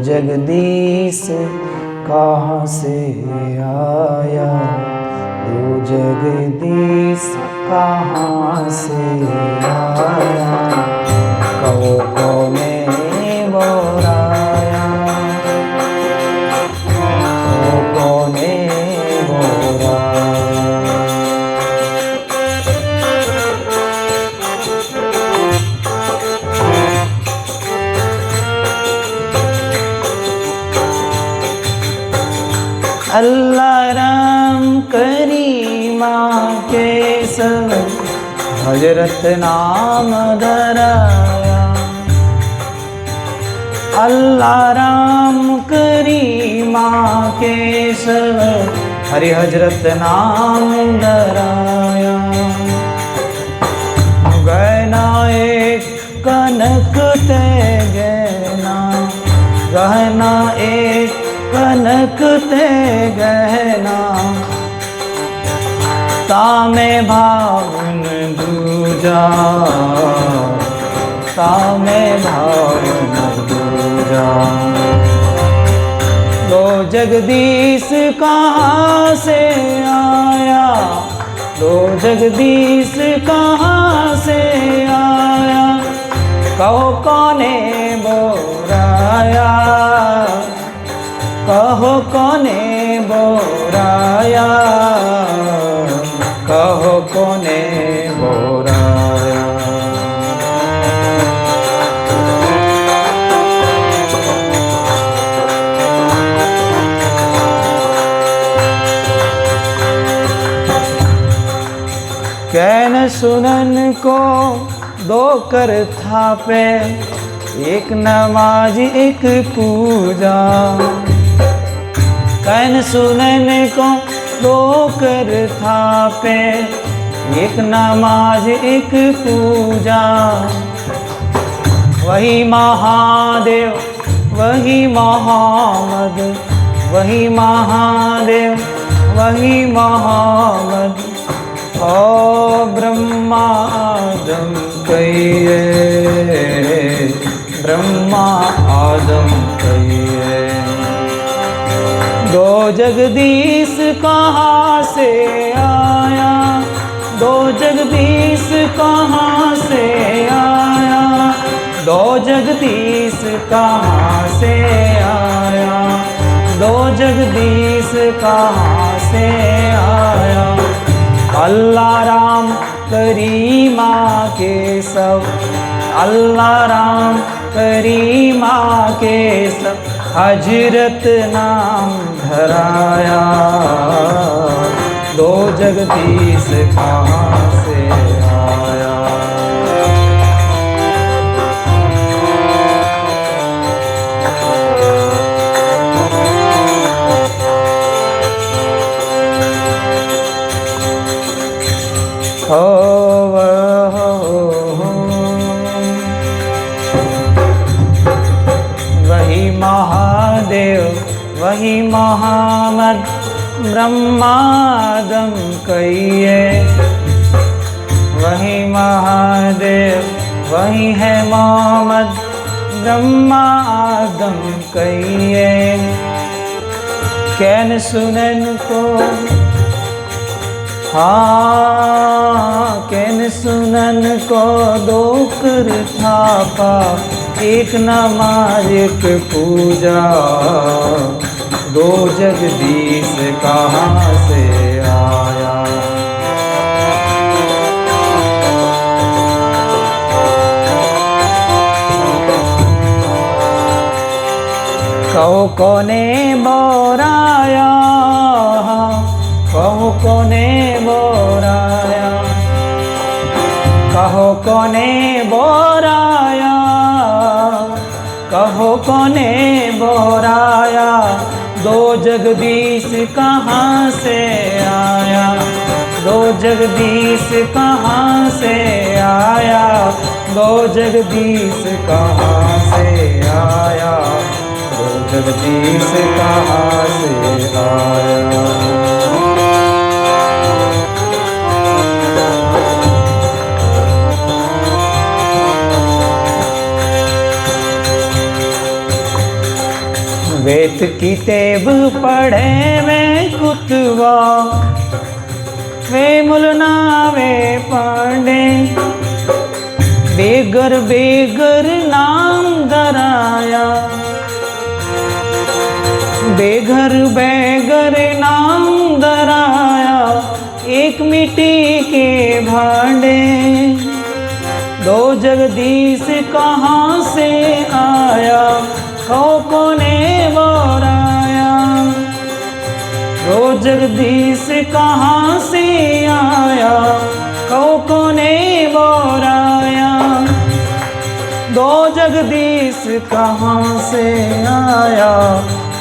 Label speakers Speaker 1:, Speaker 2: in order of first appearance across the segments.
Speaker 1: जगदीश कहाँ से आया, तू जगदीश कहाँ से आया, कहो कौने बोराया, कहो कौने बोराया। अल्लाह राम करीमा के सब हजरत नाम धराया, अल्लाह राम करीमा के सब हरि हजरत नाम धराया। गहना एक कनक ते गहना, गहना एक कनक ते गहना, तामे भावन दूजा, तामे भावन दूजा। दो जगदीश कहाँ से आया, दो जगदीश कहाँ से आया, कहो कौने बोराया, कहो कौने बोराया, कहो कौने बोराया। कैन सुनन को दो कर थापे, एक नमाज एक पूजा, कैन सुनन को दो कर थापे, एक नमाज एक पूजा। वही महादेव वही मोहम्मद, वही महादेव वही मोहम्मद, ओ ब्रह्मा आदम कहिए, ब्रह्मा आदम कहिए। दो जगदीश कहाँ से आया, दो जगदीश कहाँ से आया, दो जगदीश कहाँ से आया, दो जगदीश कहाँ से आया। अल्लाह राम करीमा के सब, अल्लाह राम करीमा के सब हजरत नाम धराया। दो जगदीश कहाँ से आया। वही महादेव वही मोहम्मद, ब्रह्मादम कहिए। वही महादेव वही है मोहम्मद, ब्रह्मादम कहिए। कैन सुनन को हाँ, कैन सुनन को दो कर थापा, एक नमाज एक पूजा। दो जगदीश कहाँ से आया। कहो कोने बोराया, कहो कोने बोराया, कहो कोने बोराया, कहो कोने बोराया। दो जगदीश कहाँ से आया, दो जगदीश कहाँ से आया। दो जगदीश कहाँ से आया, दो जगदीश कहाँ से आया। वेद की तेब पढ़े वे कुतवा, वे मुलना वे पांडे, बेगर बेगर नाम धराया, बेघर बेगर नाम धराया, एक मिट्टी के भांडे। दो जगदीश कहाँ से आया, कोने बोराया। दो जगदीश कहाँ से आया, कोने बोराया। दो जगदीश कहाँ से आया,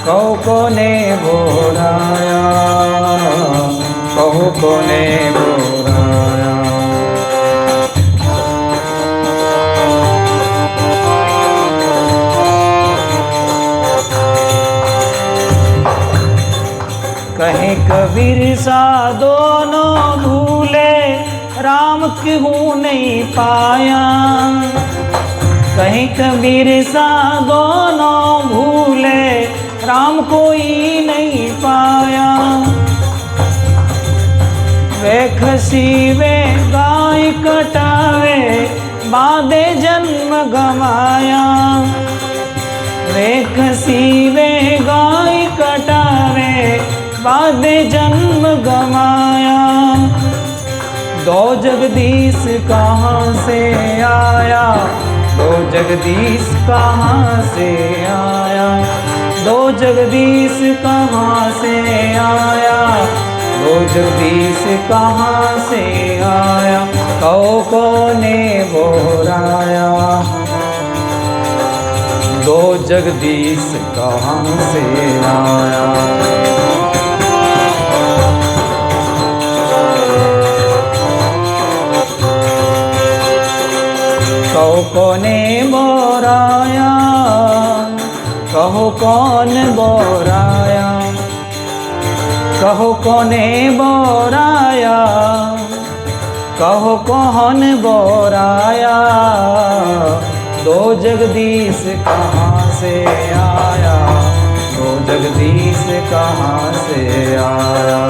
Speaker 1: कोने बोराया, कोने बोराया। कहे कबीर सा दोनों भूले, राम क्यों नहीं पाया। कहे कबीर सा दोनों भूले, राम कोई नहीं पाया। वे खसी वे गाय कटावे, बादे जन्म गमाया। वे खसी वे गाय कटावे, बादे जन्म गमाया। दो जगदीश कहाँ से आया, दो जगदीश कहाँ से आया। दो जगदीश कहाँ से आया, दो जगदीश कहाँ से आया। कोने बोराया, दो जगदीश कहाँ से आया। कोने बोराया, कहो कौन बोराया। कहो कोने बोराया, कहो कौन बोराया। दो जगदीश कहाँ से आया, दो जगदीश कहाँ से आया।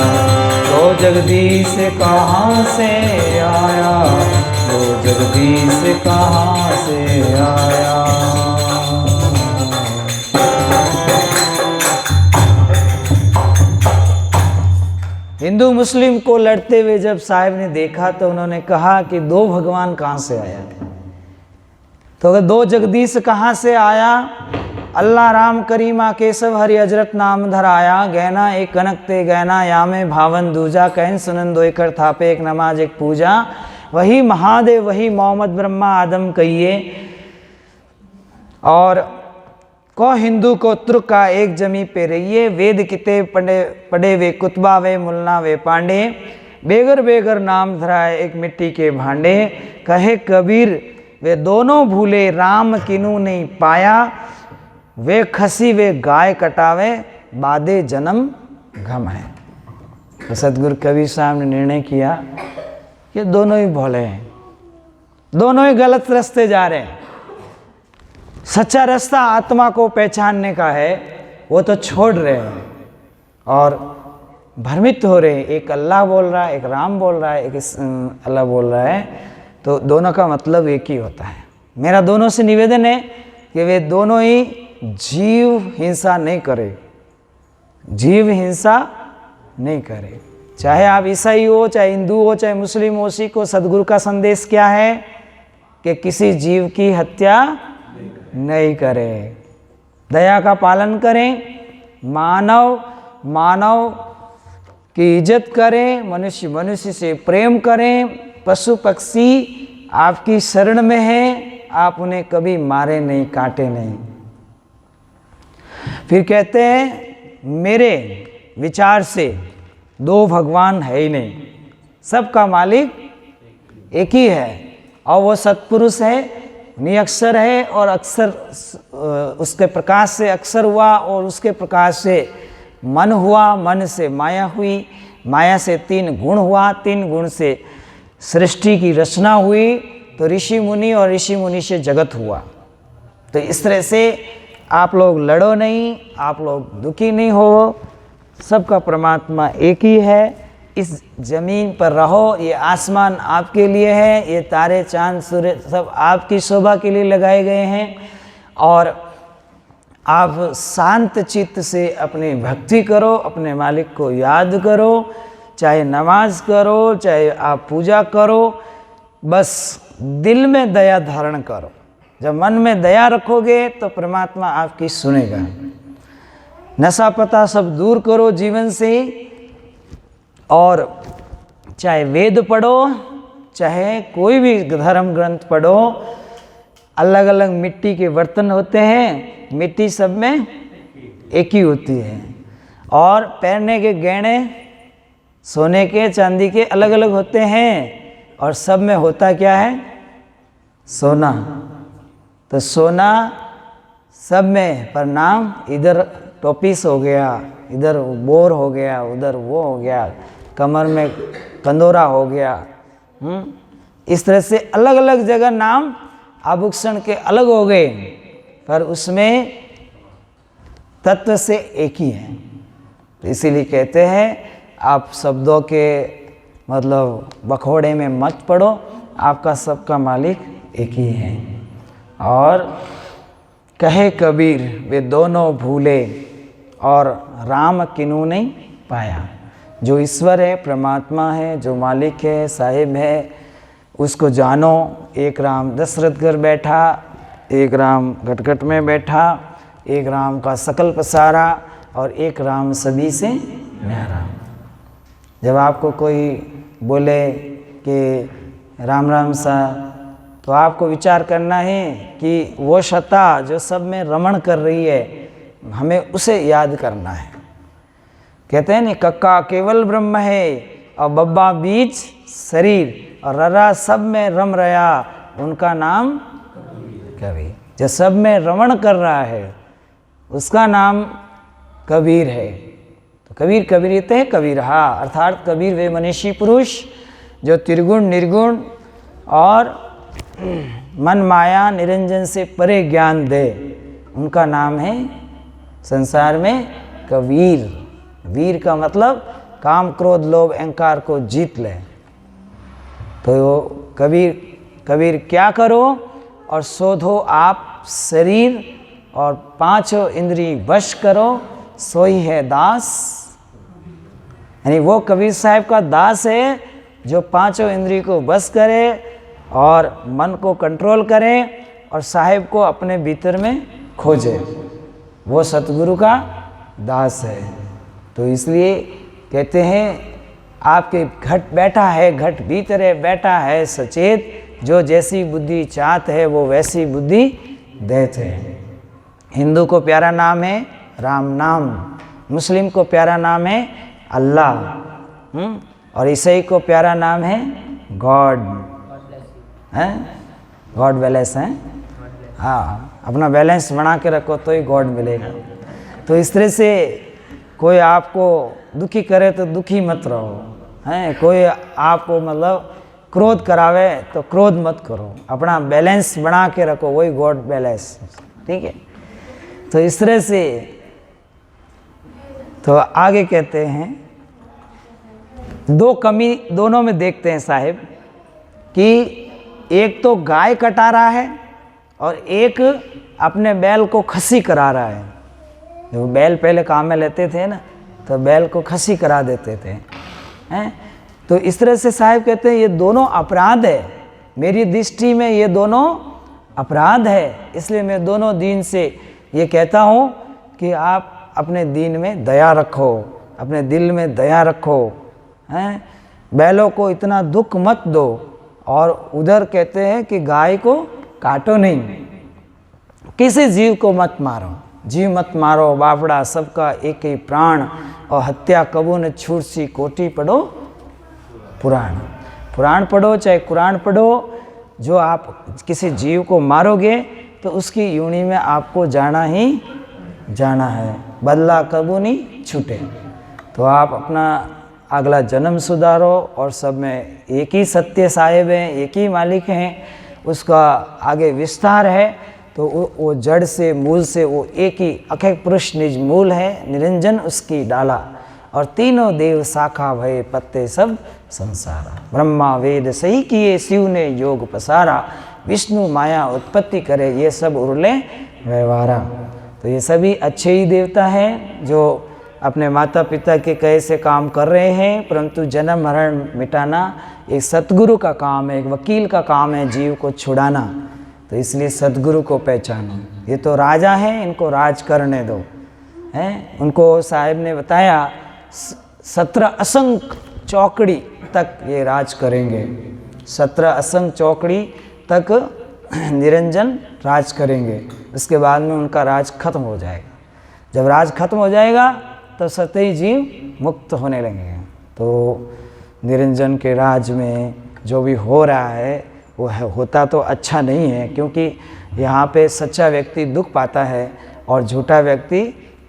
Speaker 1: दो जगदीश कहाँ से आया, दो जगदीश कहाँ से आया। हिंदू मुस्लिम को लड़ते हुए जब साहब ने देखा तो उन्होंने कहा कि दो भगवान कहाँ से आया। तो अगर दो जगदीश कहाँ से आया, अल्लाह राम करीमा केशव हरि हजरत नाम धराया। गहना एक कनक ते गहना, यामे भावन दूजा, कहन सुनन दो एकर थापे, एक नमाज एक पूजा। वही महादेव वही मोहम्मद ब्रह्मा आदम कहिए। और को हिंदू को तुर्क का एक जमी पे रहिए। वेद किते पढ़े वे कुतबा वे मुलना वे पांडे, बेगर बेगर नाम धराए एक मिट्टी के भांडे। कहे कबीर वे दोनों भूले, राम किनू नहीं पाया। वे खसी वे गाय कटावे, बादे जन्म घम है। तो सतगुरु कबीर साहब ने निर्णय किया कि दोनों ही भोले हैं, दोनों ही गलत रास्ते जा रहे हैं। सच्चा रास्ता आत्मा को पहचानने का है, वो तो छोड़ रहे हैं और भ्रमित हो रहे हैं। एक अल्लाह बोल रहा है, एक राम बोल रहा है, एक अल्लाह बोल रहा है, तो दोनों का मतलब एक ही होता है। मेरा दोनों से निवेदन है कि वे दोनों ही जीव हिंसा नहीं करे, जीव हिंसा नहीं करे। चाहे आप ईसाई हो, चाहे हिंदू हो, चाहे मुस्लिम हो, सिख हो, सदगुरु का संदेश क्या है कि किसी जीव की हत्या नहीं करें, दया का पालन करें, मानव की इज्जत करें, मनुष्य से प्रेम करें। पशु पक्षी आपकी शरण में है, आप उन्हें कभी मारे नहीं, काटे नहीं। फिर कहते हैं मेरे विचार से दो भगवान है ही नहीं, सबका मालिक एक ही है। और वो सत्पुरुष है, निरक्षर है, और अक्षर उसके प्रकाश से अक्षर हुआ, और उसके प्रकाश से मन हुआ, मन से माया हुई, माया से 3 गुण हुआ, 3 गुण से सृष्टि की रचना हुई, तो ऋषि मुनि, और ऋषि मुनि से जगत हुआ। तो इस तरह से आप लोग लड़ो नहीं, आप लोग दुखी नहीं हो, सबका परमात्मा एक ही है। इस ज़मीन पर रहो, ये आसमान आपके लिए है, ये तारे चांद सूर्य सब आपकी शोभा के लिए लगाए गए हैं, और आप शांत चित्त से अपनी भक्ति करो, अपने मालिक को याद करो, चाहे नमाज करो, चाहे आप पूजा करो, बस दिल में दया धारण करो। जब मन में दया रखोगे तो परमात्मा आपकी सुनेगा। नशा पता सब दूर करो जीवन से, और चाहे वेद पढ़ो, चाहे कोई भी धर्म ग्रंथ पढ़ो। अलग अलग मिट्टी के बर्तन होते हैं, मिट्टी सब में एक ही होती है, और पहनने के गहने सोने के चांदी के अलग अलग होते हैं, और सब में होता क्या है? सोना। तो सोना सब में, पर नाम इधर टोपीस हो गया, इधर बोर हो गया, उधर वो हो गया, कमर में कंदोरा हो गया। इस तरह से अलग अलग जगह नाम आभूषण के अलग हो गए, पर उसमें तत्व से एक ही है। तो इसीलिए कहते हैं आप शब्दों के मतलब बखोड़े में मत पड़ो, आपका सबका मालिक एक ही है। और कहे कबीर वे दोनों भूले, और राम किन्हू नहीं पाया। जो ईश्वर है, परमात्मा है, जो मालिक है, साहिब है, उसको जानो। एक राम दशरथ घर बैठा, एक राम घटघट में बैठा, एक राम का सकल पसारा, और एक राम सभी से न्यारा। जब आपको कोई बोले कि राम राम सा, तो आपको विचार करना है कि वो सत्ता जो सब में रमण कर रही है, हमें उसे याद करना है। कहते हैं नहीं, कक्का केवल ब्रह्म है, और बब्बा बीच शरीर, और ररा सब में रम रहा, उनका नाम कबीर। जो सब में रमण कर रहा है उसका नाम कबीर है। तो कबीर कबीरते है कबीरहा, अर्थात कबीर वे मनीषी पुरुष जो त्रिगुण निर्गुण और मन माया निरंजन से परे ज्ञान दे, उनका नाम है संसार में कबीर। वीर का मतलब काम क्रोध लोभ अहंकार को जीत ले। तो कबीर क्या करो, और शोधो आप शरीर, और 5 इंद्रिय वश करो, सोई है दास। यानी वो कबीर साहब का दास है जो 5 इंद्रिय को वश करे, और मन को कंट्रोल करे, और साहिब को अपने भीतर में खोजे। वो सतगुरु का दास है। तो इसलिए कहते हैं आपके घट बैठा है, घट भीतरे बैठा है सचेत, जो जैसी बुद्धि चाहत है वो वैसी बुद्धि देत है। हिंदू को प्यारा नाम है राम नाम, मुस्लिम को प्यारा नाम है अल्लाह, और ईसाई को प्यारा नाम है गॉड। हैं गॉड बैलेंस है। हाँ, अपना बैलेंस बना के रखो तो ही गॉड मिलेगा। तो इस तरह से कोई आपको दुखी करे तो दुखी मत रहो, हैं कोई आपको मतलब क्रोध करावे तो क्रोध मत करो, अपना बैलेंस बना के रखो, वही गॉड बैलेंस। ठीक है। तो इस तरह से तो आगे कहते हैं 2 कमी दोनों में देखते हैं साहिब कि एक तो गाय कटा रहा है और एक अपने बैल को खसी करा रहा है। जो बैल पहले काम में लेते थे ना, तो बैल को खसी करा देते थे, हैं। तो इस तरह से साहिब कहते हैं ये दोनों अपराध है, मेरी दृष्टि में ये दोनों अपराध है। इसलिए मैं दोनों दीन से ये कहता हूँ कि आप अपने दीन में दया रखो, अपने दिल में दया रखो, हैं। बैलों को इतना दुख मत दो, और उधर कहते हैं कि गाय को काटो नहीं, किसी जीव को मत मारो, जीव मत मारो, बापड़ा सबका एक ही प्राण, और हत्या कबू न छूट सी कोटि पढ़ो पुराण। पुराण पढ़ो चाहे कुरान पढ़ो, जो आप किसी जीव को मारोगे तो उसकी योनि में आपको जाना ही जाना है, बदला कबू नहीं छूटे। तो आप अपना अगला जन्म सुधारो और सब में एक ही सत्य साहिब हैं, एक ही मालिक हैं, उसका आगे विस्तार है। तो वो जड़ से मूल से वो एक ही अखेक पुरुष निज मूल है, निरंजन उसकी डाला, और तीनों देव शाखा भय पत्ते सब संसारा। ब्रह्मा वेद सही किए, शिव ने योग पसारा, विष्णु माया उत्पत्ति करे, ये सब उर्ले व्यवहारा। तो ये सभी अच्छे ही देवता हैं जो अपने माता पिता के कहे से काम कर रहे हैं, परंतु जन्म मरण मिटाना एक सतगुरु का काम है, एक वकील का काम है जीव को छुड़ाना। तो इसलिए सतगुरु को पहचानो। ये तो राजा हैं, इनको राज करने दो, हैं। उनको साहिब ने बताया 17 असंख्य चौकड़ी तक ये राज करेंगे, 17 असंख्य चौकड़ी तक निरंजन राज करेंगे। उसके बाद में उनका राज खत्म हो जाएगा। जब राज खत्म हो जाएगा तो सतही जीव मुक्त होने लगेंगे। तो निरंजन के राज में जो भी हो रहा है वो होता तो अच्छा नहीं है, क्योंकि यहाँ पे सच्चा व्यक्ति दुख पाता है और झूठा व्यक्ति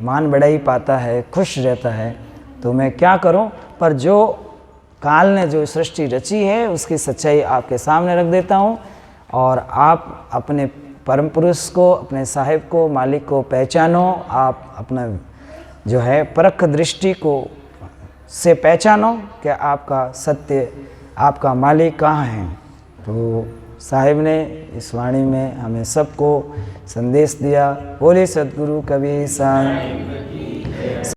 Speaker 1: मान बढ़ाई पाता है, खुश रहता है। तो मैं क्या करूँ, पर जो काल ने जो सृष्टि रची है उसकी सच्चाई आपके सामने रख देता हूँ, और आप अपने परम पुरुष को, अपने साहिब को, मालिक को पहचानो। आप अपना जो है परख दृष्टि को से पहचानो कि आपका सत्य, आपका मालिक कहाँ है। तो साहिब ने इस वाणी में हमें सबको संदेश दिया। बोले सद्गुरु कबीर साहब।